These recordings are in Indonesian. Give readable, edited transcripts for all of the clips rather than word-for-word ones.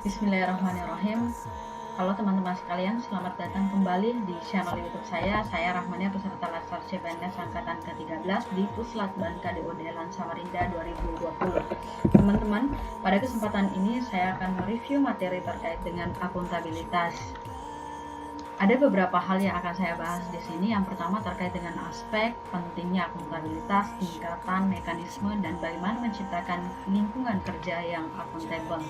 Bismillahirrahmanirrahim. Halo teman-teman sekalian, selamat datang kembali di channel YouTube saya. Saya Rahmania, peserta Laskar CPNS angkatan ke-13 di Puslat Banka DOD Lan Samarinda 2020. Teman-teman, pada kesempatan ini saya akan mereview materi terkait dengan akuntabilitas. Ada beberapa hal yang akan saya bahas di sini. Yang pertama terkait dengan aspek pentingnya akuntabilitas, tingkatan, mekanisme, dan bagaimana menciptakan lingkungan kerja yang akuntabel.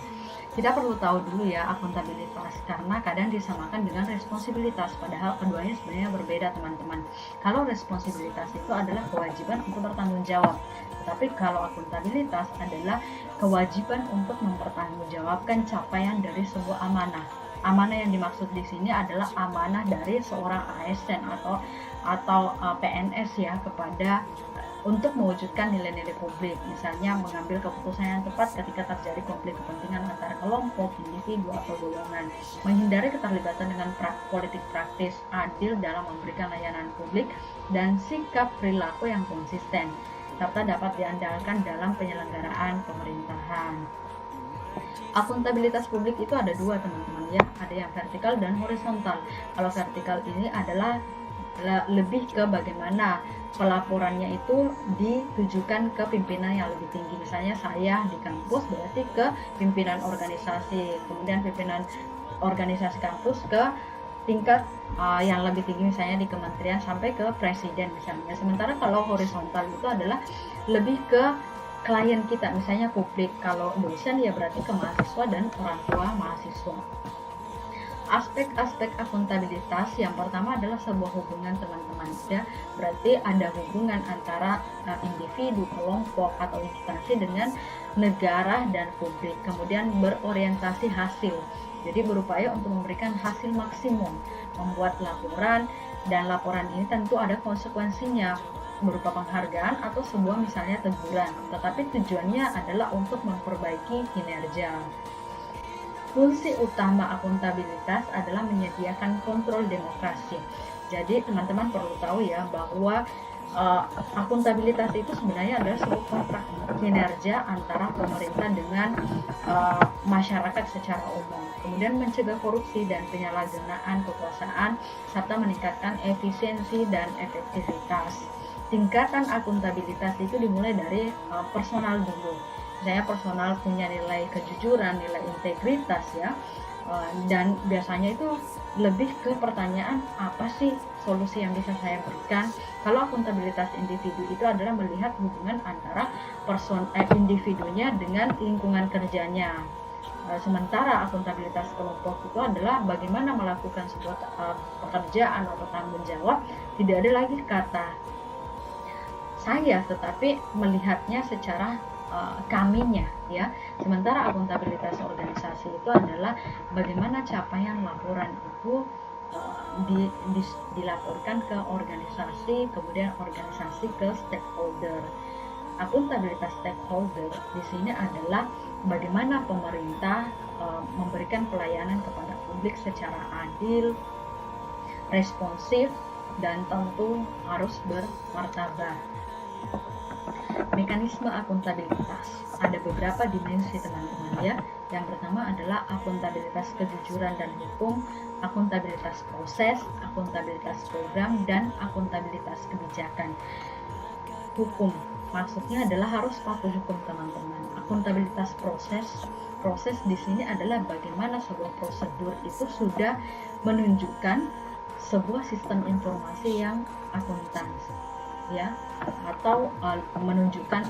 Kita perlu tahu dulu ya akuntabilitas, karena kadang disamakan dengan responsibilitas, padahal keduanya sebenarnya berbeda teman-teman. Kalau responsibilitas itu adalah kewajiban untuk bertanggung jawab, tetapi kalau akuntabilitas adalah kewajiban untuk mempertanggungjawabkan capaian dari sebuah amanah. Amanah yang dimaksud di sini adalah amanah dari seorang ASN atau PNS ya kepada untuk mewujudkan nilai-nilai publik, misalnya mengambil keputusan yang tepat ketika terjadi konflik kepentingan antara kelompok, individu, atau golongan, menghindari keterlibatan dengan politik praktis, adil dalam memberikan layanan publik, dan sikap perilaku yang konsisten, serta dapat diandalkan dalam penyelenggaraan pemerintahan. Akuntabilitas publik itu ada dua teman-teman ya, ada yang vertikal dan horizontal. Kalau vertikal ini adalah lebih ke bagaimana pelaporannya itu ditujukan ke pimpinan yang lebih tinggi. Misalnya saya di kampus berarti ke pimpinan organisasi, kemudian pimpinan organisasi kampus ke tingkat yang lebih tinggi, misalnya di kementerian sampai ke presiden misalnya. Sementara kalau horizontal itu adalah lebih ke klien kita, misalnya publik. Kalau dosen ya berarti ke mahasiswa dan orang tua mahasiswa. Aspek-aspek akuntabilitas yang pertama adalah sebuah hubungan teman-teman ya, berarti ada hubungan antara individu, kelompok atau instansi dengan negara dan publik, kemudian berorientasi hasil, jadi berupaya untuk memberikan hasil maksimum, membuat laporan, dan laporan ini tentu ada konsekuensinya berupa penghargaan atau sebuah misalnya teguran, tetapi tujuannya adalah untuk memperbaiki kinerja. Fungsi utama akuntabilitas adalah menyediakan kontrol demokrasi. Jadi teman-teman perlu tahu ya bahwa akuntabilitas itu sebenarnya adalah sebuah kontrak kinerja antara pemerintah dengan masyarakat secara umum, kemudian mencegah korupsi dan penyalahgunaan kekuasaan, serta meningkatkan efisiensi dan efektivitas. Tingkatan akuntabilitas itu dimulai dari personal dulu. Misalnya personal punya nilai kejujuran, nilai integritas ya, dan biasanya itu lebih ke pertanyaan apa sih solusi yang bisa saya berikan. Kalau akuntabilitas individu itu adalah melihat hubungan antara individunya dengan lingkungan kerjanya. Sementara akuntabilitas kelompok itu adalah bagaimana melakukan sebuah pekerjaan atau tanggung jawab, tidak ada lagi kata saya, tetapi melihatnya secara kaminya ya. Sementara akuntabilitas organisasi itu adalah bagaimana capaian laporan itu dilaporkan ke organisasi, kemudian organisasi ke stakeholder. Akuntabilitas stakeholder di sini adalah bagaimana pemerintah memberikan pelayanan kepada publik secara adil, responsif, dan tentu harus bermartabat. Mekanisme akuntabilitas ada beberapa dimensi teman-teman ya. Yang pertama adalah akuntabilitas kejujuran dan hukum, akuntabilitas proses, akuntabilitas program, dan akuntabilitas kebijakan. Hukum maksudnya adalah harus patuh hukum teman-teman. Akuntabilitas proses di sini adalah bagaimana sebuah prosedur itu sudah menunjukkan sebuah sistem informasi yang akuntan ya, atau menunjukkan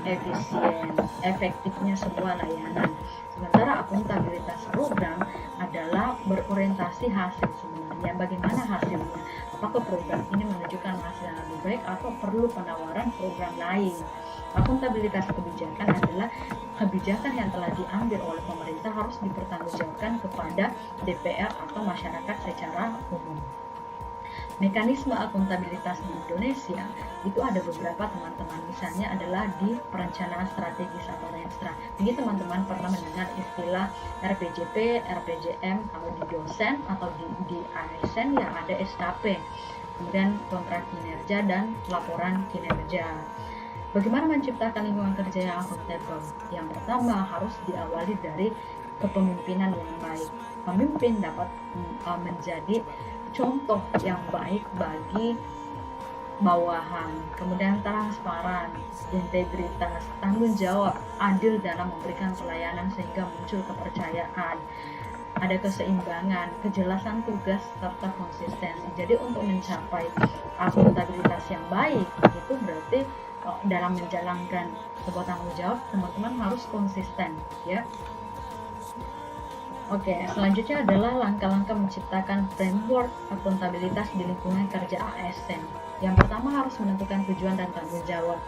efektifnya sebuah layanan. Sementara akuntabilitas program adalah berorientasi hasil sebenarnya, bagaimana hasilnya, apakah program ini menunjukkan hasil yang lebih baik atau perlu penawaran program lain. Akuntabilitas kebijakan adalah kebijakan yang telah diambil oleh pemerintah harus dipertanggungjawabkan kepada DPR atau masyarakat secara umum. Mekanisme akuntabilitas di Indonesia itu ada beberapa teman-teman, misalnya adalah di perencanaan strategis atau Renstra. Jadi teman-teman pernah mendengar istilah RPJP, RPJM kalau di dosen, atau di ASN yang ada SKP, kemudian kontrak kinerja dan laporan kinerja. Bagaimana menciptakan lingkungan kerja yang akuntabel? Yang pertama harus diawali dari kepemimpinan yang baik. Pemimpin dapat menjadi contoh yang baik bagi bawahan, kemudian transparan, integritas, tanggung jawab, adil dalam memberikan pelayanan sehingga muncul kepercayaan, ada keseimbangan, kejelasan tugas, serta konsistensi. Jadi untuk mencapai akuntabilitas yang baik, itu berarti dalam menjalankan sebuah tanggung jawab, teman-teman harus konsisten, ya. Oke, selanjutnya adalah langkah-langkah menciptakan framework akuntabilitas di lingkungan kerja ASN. Yang pertama harus menentukan tujuan dan tanggung jawab.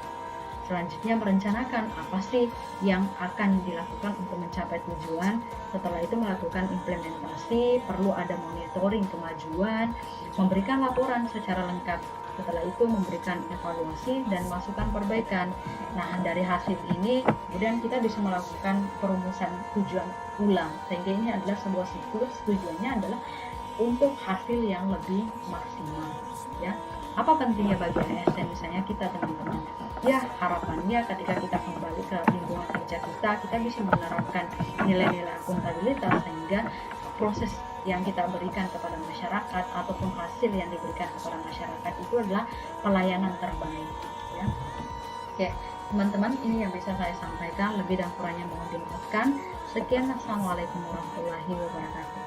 Selanjutnya merencanakan apa sih yang akan dilakukan untuk mencapai tujuan. Setelah itu melakukan implementasi, perlu ada monitoring kemajuan, memberikan laporan secara lengkap. Setelah itu memberikan evaluasi dan masukan perbaikan. Nah, dari hasil ini kemudian kita bisa melakukan perumusan tujuan ulang, sehingga ini adalah sebuah siklus. Tujuannya adalah untuk hasil yang lebih maksimal, ya. Apa pentingnya bagi ASN misalnya kita, teman-teman? Ya, harapannya ketika kita kembali ke lingkungan kerja kita bisa menerapkan nilai-nilai akuntabilitas sehingga proses yang kita berikan kepada masyarakat ataupun hasil yang diberikan kepada masyarakat itu adalah pelayanan terbaik, ya. Oke, teman-teman, ini yang bisa saya sampaikan. Lebih dan kurangnya mohon dimaafkan. Sekian, assalamualaikum warahmatullahi wabarakatuh.